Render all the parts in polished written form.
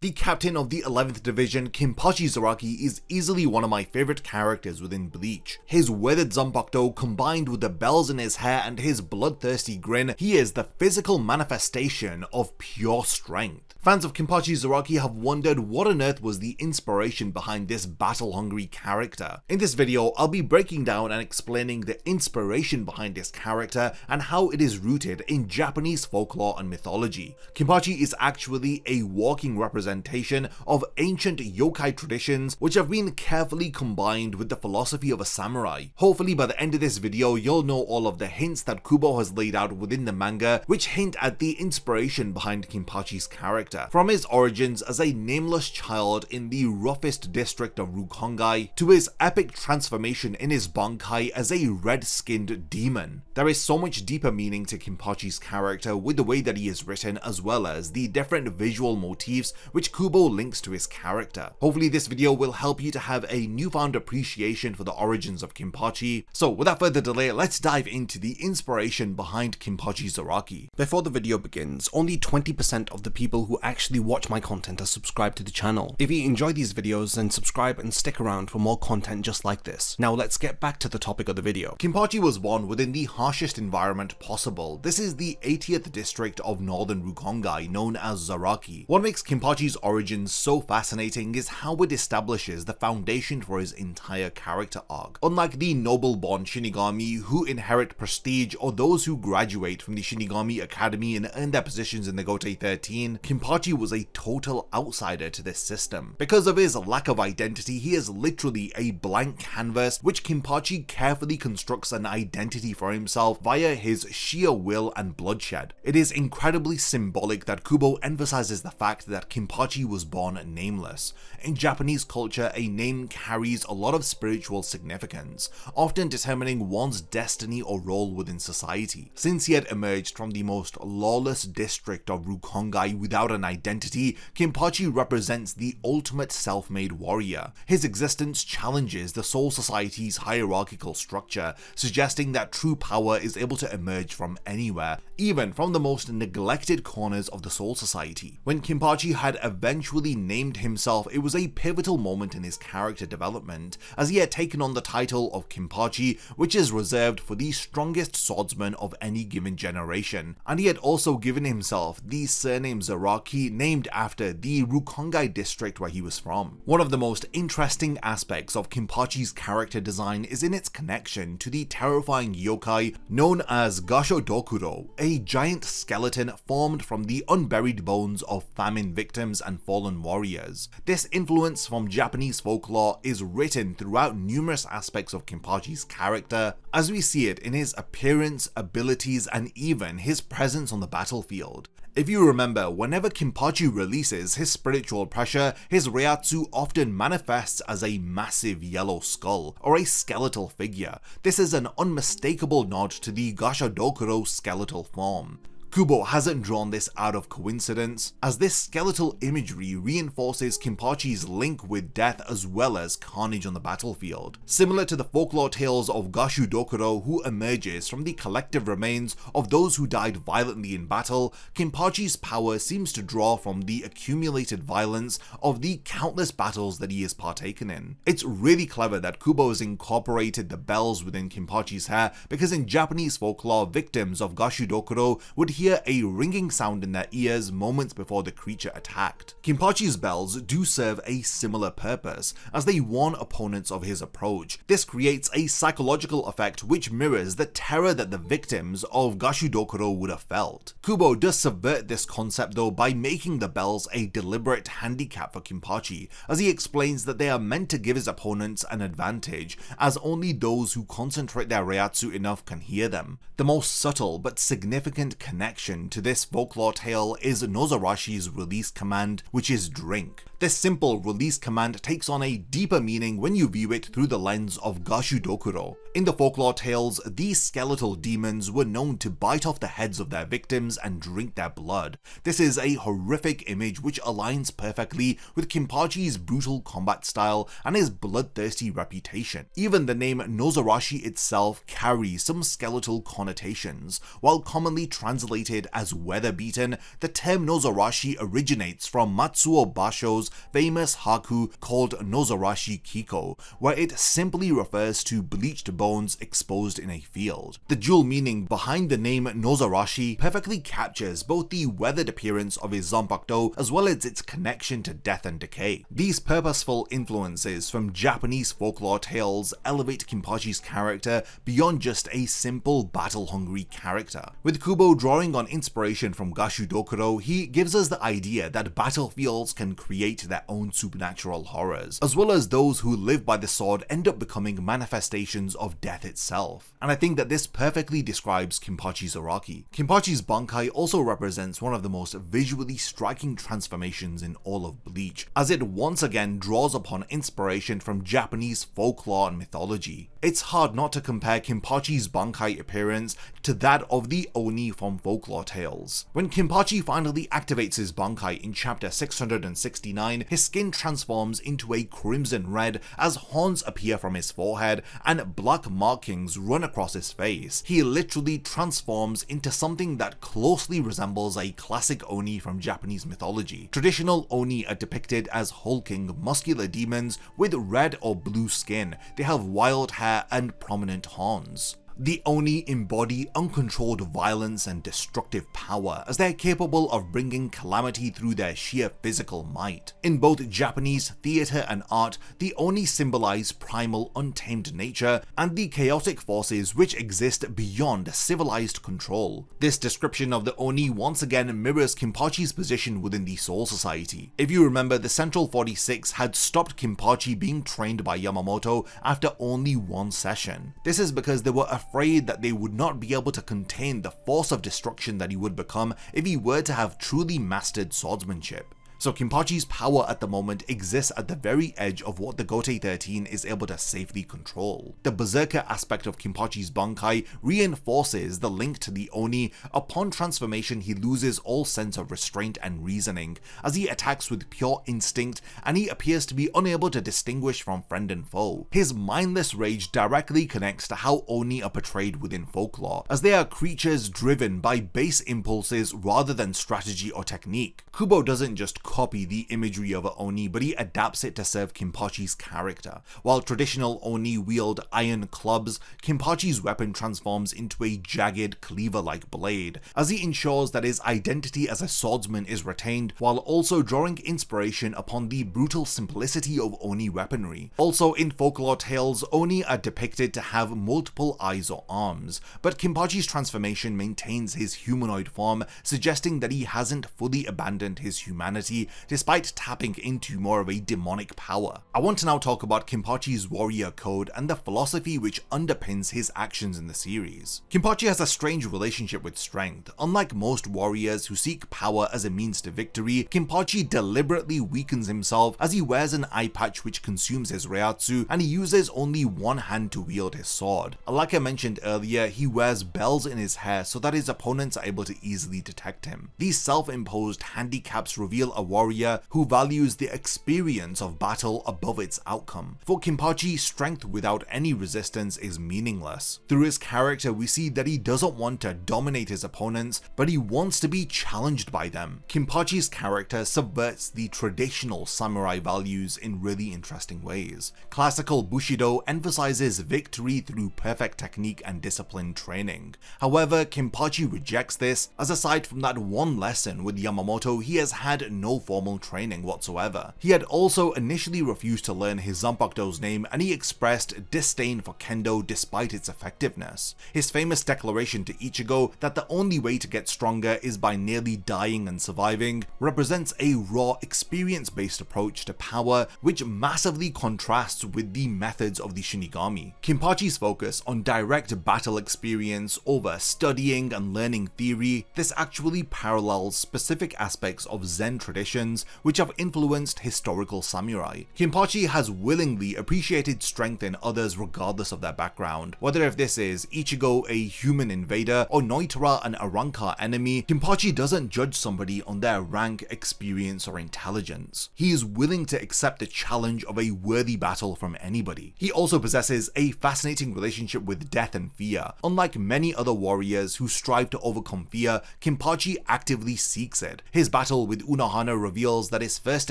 The captain of the 11th Division, Kenpachi Zaraki, is easily one of my favorite characters within Bleach. His weathered Zanpakuto combined with the bells in his hair and his bloodthirsty grin, he is the physical manifestation of pure strength. Fans of Kenpachi Zaraki have wondered what on earth was the inspiration behind this battle-hungry character. In this video, I'll be breaking down and explaining the inspiration behind this character and how it is rooted in Japanese folklore and mythology. Kenpachi is actually a walking representation of ancient yokai traditions which have been carefully combined with the philosophy of a samurai. Hopefully by the end of this video, you'll know all of the hints that Kubo has laid out within the manga which hint at the inspiration behind Kenpachi's character. From his origins as a nameless child in the roughest district of Rukongai, to his epic transformation in his Bankai as a red-skinned demon. There is so much deeper meaning to Kenpachi's character with the way that he is written, as well as the different visual motifs which Kubo links to his character. Hopefully this video will help you to have a newfound appreciation for the origins of Kenpachi. So without further delay, let's dive into the inspiration behind Kenpachi Zaraki. Before the video begins, only 20% of the people who actually watch my content are subscribed to the channel. If you enjoy these videos, then subscribe and stick around for more content just like this. Now let's get back to the topic of the video. Kenpachi was born within the harshest environment possible. This is the 80th district of northern Rukongai, known as Zaraki. What makes Kenpachi's origins so fascinating is how it establishes the foundation for his entire character arc. Unlike the noble-born Shinigami who inherit prestige or those who graduate from the Shinigami Academy and earn their positions in the Gotei 13, Kenpachi was a total outsider to this system. Because of his lack of identity, he is literally a blank canvas which Kenpachi carefully constructs an identity for himself via his sheer will and bloodshed. It is incredibly symbolic that Kubo emphasizes the fact that Kenpachi was born nameless. In Japanese culture, a name carries a lot of spiritual significance, often determining one's destiny or role within society. Since he had emerged from the most lawless district of Rukongai without an identity, Kenpachi represents the ultimate self-made warrior. His existence challenges the Soul Society's hierarchical structure, suggesting that true power is able to emerge from anywhere, even from the most neglected corners of the Soul Society. When Kenpachi had eventually named himself, it was a pivotal moment in his character development, as he had taken on the title of Kenpachi, which is reserved for the strongest swordsman of any given generation, and he had also given himself the surname Zaraki, named after the Rukongai district where he was from. One of the most interesting aspects of Kenpachi's character design is in its connection to the terrifying yokai known as Gashadokuro, a giant skeleton formed from the unburied bones of famine victims and fallen warriors. This influence from Japanese folklore is written throughout numerous aspects of Kenpachi's character, as we see it in his appearance, abilities, and even his presence on the battlefield. If you remember, whenever Kenpachi releases his spiritual pressure, his Reiatsu often manifests as a massive yellow skull, or a skeletal figure. This is an unmistakable nod to the Gashadokuro skeletal form. Kubo hasn't drawn this out of coincidence, as this skeletal imagery reinforces Kenpachi's link with death as well as carnage on the battlefield. Similar to the folklore tales of Gashadokuro, who emerges from the collective remains of those who died violently in battle, Kenpachi's power seems to draw from the accumulated violence of the countless battles that he has partaken in. It's really clever that Kubo has incorporated the bells within Kenpachi's hair, because in Japanese folklore, victims of Gashadokuro would hear a ringing sound in their ears moments before the creature attacked. Kenpachi's bells do serve a similar purpose, as they warn opponents of his approach. This creates a psychological effect which mirrors the terror that the victims of Gashadokuro would have felt. Kubo does subvert this concept though by making the bells a deliberate handicap for Kenpachi, as he explains that they are meant to give his opponents an advantage, as only those who concentrate their Reiatsu enough can hear them. The most subtle but significant connection to this folklore tale is Nozarashi's release command, which is drink. This simple release command takes on a deeper meaning when you view it through the lens of Gashadokuro. In the folklore tales, these skeletal demons were known to bite off the heads of their victims and drink their blood. This is a horrific image which aligns perfectly with Kenpachi's brutal combat style and his bloodthirsty reputation. Even the name Nozarashi itself carries some skeletal connotations. While commonly translated as weather-beaten, the term Nozarashi originates from Matsuo Basho's famous haiku called Nozarashi Kiko, where it simply refers to bleached bones exposed in a field. The dual meaning behind the name Nozarashi perfectly captures both the weathered appearance of his zanpakuto as well as its connection to death and decay. These purposeful influences from Japanese folklore tales elevate Kenpachi's character beyond just a simple battle-hungry character. With Kubo drawing on inspiration from Gashadokuro, he gives us the idea that battlefields can create their own supernatural horrors, as well as those who live by the sword end up becoming manifestations of death itself. And I think that this perfectly describes Kenpachi Zaraki. Kenpachi's Bankai also represents one of the most visually striking transformations in all of Bleach, as it once again draws upon inspiration from Japanese folklore and mythology. It's hard not to compare Kenpachi's Bankai appearance to that of the Oni from folklore tales. When Kenpachi finally activates his Bankai in chapter 669, his skin transforms into a crimson red as horns appear from his forehead and black markings run across his face. He literally transforms into something that closely resembles a classic Oni from Japanese mythology. Traditional Oni are depicted as hulking, muscular demons with red or blue skin. They have wild hair and prominent horns. The Oni embody uncontrolled violence and destructive power, as they are capable of bringing calamity through their sheer physical might. In both Japanese theatre and art, the Oni symbolize primal, untamed nature and the chaotic forces which exist beyond civilized control. This description of the Oni once again mirrors Kenpachi's position within the Soul Society. If you remember, the Central 46 had stopped Kenpachi being trained by Yamamoto after only one session. This is because they were afraid that they would not be able to contain the force of destruction that he would become if he were to have truly mastered swordsmanship. So Kenpachi's power at the moment exists at the very edge of what the Gotei 13 is able to safely control. The berserker aspect of Kenpachi's Bankai reinforces the link to the Oni. Upon transformation, he loses all sense of restraint and reasoning, as he attacks with pure instinct and he appears to be unable to distinguish from friend and foe. His mindless rage directly connects to how Oni are portrayed within folklore, as they are creatures driven by base impulses rather than strategy or technique. Kubo doesn't just copy the imagery of an Oni, but he adapts it to serve Kenpachi's character. While traditional Oni wield iron clubs, Kenpachi's weapon transforms into a jagged, cleaver-like blade, as he ensures that his identity as a swordsman is retained, while also drawing inspiration upon the brutal simplicity of Oni weaponry. Also, in folklore tales, Oni are depicted to have multiple eyes or arms, but Kenpachi's transformation maintains his humanoid form, suggesting that he hasn't fully abandoned his humanity despite tapping into more of a demonic power. I want to now talk about Kenpachi's warrior code and the philosophy which underpins his actions in the series. Kenpachi has a strange relationship with strength. Unlike most warriors who seek power as a means to victory, Kenpachi deliberately weakens himself as he wears an eye patch which consumes his Reiatsu, and he uses only one hand to wield his sword. Like I mentioned earlier, he wears bells in his hair so that his opponents are able to easily detect him. These self-imposed handicaps reveal a warrior who values the experience of battle above its outcome. For Kenpachi, strength without any resistance is meaningless. Through his character, we see that he doesn't want to dominate his opponents, but he wants to be challenged by them. Kenpachi's character subverts the traditional samurai values in really interesting ways. Classical Bushido emphasizes victory through perfect technique and disciplined training. However, Kenpachi rejects this, as aside from that one lesson with Yamamoto, he has had no formal training whatsoever. He had also initially refused to learn his zanpakuto's name, and he expressed disdain for kendo despite its effectiveness. His famous declaration to Ichigo that the only way to get stronger is by nearly dying and surviving represents a raw, experience-based approach to power which massively contrasts with the methods of the Shinigami. Kenpachi's focus on direct battle experience over studying and learning theory, this actually parallels specific aspects of Zen tradition traditions which have influenced historical samurai. Kenpachi has willingly appreciated strength in others regardless of their background. Whether if this is Ichigo, a human invader, or Noitara, an Arrancar enemy, Kenpachi doesn't judge somebody on their rank, experience, or intelligence. He is willing to accept the challenge of a worthy battle from anybody. He also possesses a fascinating relationship with death and fear. Unlike many other warriors who strive to overcome fear, Kenpachi actively seeks it. His battle with Unohana reveals that his first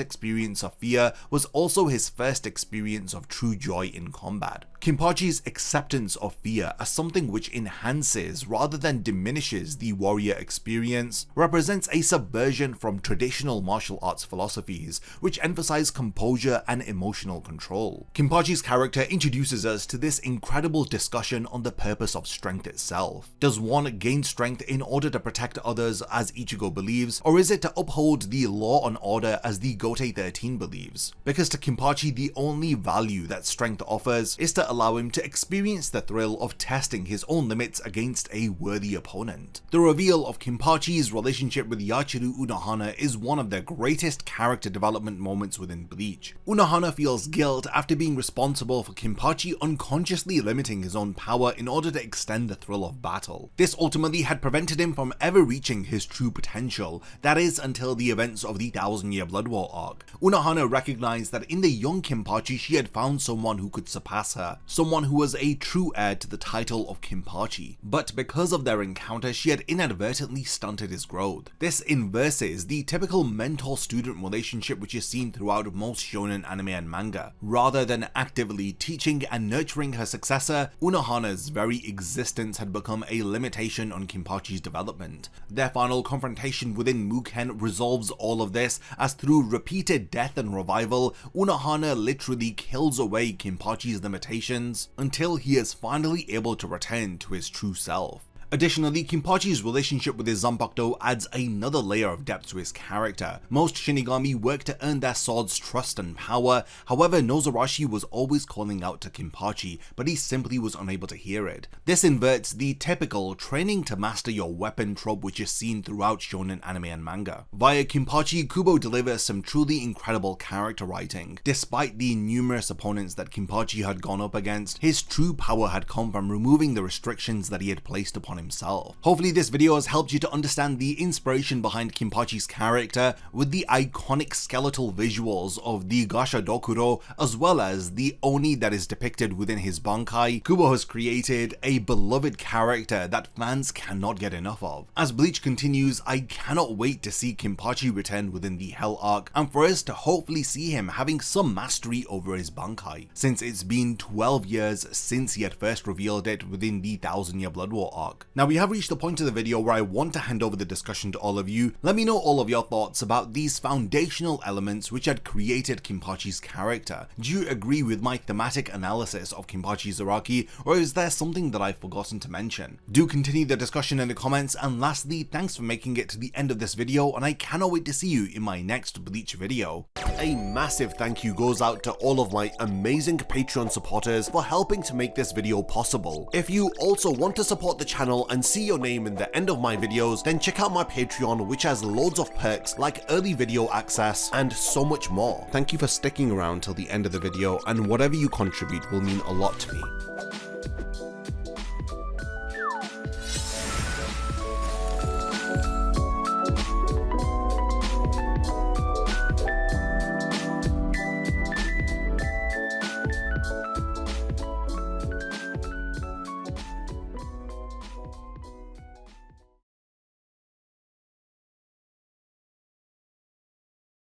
experience of fear was also his first experience of true joy in combat. Kenpachi's acceptance of fear as something which enhances rather than diminishes the warrior experience represents a subversion from traditional martial arts philosophies which emphasize composure and emotional control. Kenpachi's character introduces us to this incredible discussion on the purpose of strength itself. Does one gain strength in order to protect others as Ichigo believes, or is it to uphold the law and order as the Gotei 13 believes? Because to Kenpachi the only value that strength offers is to allow him to experience the thrill of testing his own limits against a worthy opponent. The reveal of Kenpachi's relationship with Yachiru Unohana is one of the greatest character development moments within Bleach. Unohana feels guilt after being responsible for Kenpachi unconsciously limiting his own power in order to extend the thrill of battle. This ultimately had prevented him from ever reaching his true potential, that is until the events of the 1000-Year Blood War arc. Unohana recognized that in the young Kenpachi she had found someone who could surpass her, someone who was a true heir to the title of Kenpachi. But because of their encounter, she had inadvertently stunted his growth. This inverses the typical mentor-student relationship which is seen throughout most shonen anime and manga. Rather than actively teaching and nurturing her successor, Unohana's very existence had become a limitation on Kenpachi's development. Their final confrontation within Muken resolves all of this, as through repeated death and revival, Unohana literally kills away Kenpachi's limitations until he is finally able to return to his true self. Additionally, Kenpachi's relationship with his Zanpakuto adds another layer of depth to his character. Most Shinigami work to earn their sword's trust and power, however Nozarashi was always calling out to Kenpachi, but he simply was unable to hear it. This inverts the typical training to master your weapon trope which is seen throughout shonen anime and manga. Via Kenpachi, Kubo delivers some truly incredible character writing. Despite the numerous opponents that Kenpachi had gone up against, his true power had come from removing the restrictions that he had placed upon himself. Hopefully this video has helped you to understand the inspiration behind Kenpachi's character with the iconic skeletal visuals of the Gashadokuro as well as the Oni that is depicted within his Bankai. Kubo has created a beloved character that fans cannot get enough of. As Bleach continues, I cannot wait to see Kenpachi return within the Hell arc and for us to hopefully see him having some mastery over his Bankai, since it's been 12 years since he had first revealed it within the 1000-Year Blood War arc. Now we have reached the point of the video where I want to hand over the discussion to all of you. Let me know all of your thoughts about these foundational elements which had created Kenpachi's character. Do you agree with my thematic analysis of Kenpachi Zaraki, or is there something that I've forgotten to mention? Do continue the discussion in the comments, and lastly, thanks for making it to the end of this video, and I cannot wait to see you in my next Bleach video. A massive thank you goes out to all of my amazing Patreon supporters for helping to make this video possible. If you also want to support the channel and see your name in the end of my videos, then check out my Patreon, which has loads of perks like early video access and so much more. Thank you for sticking around till the end of the video, and whatever you contribute will mean a lot to me.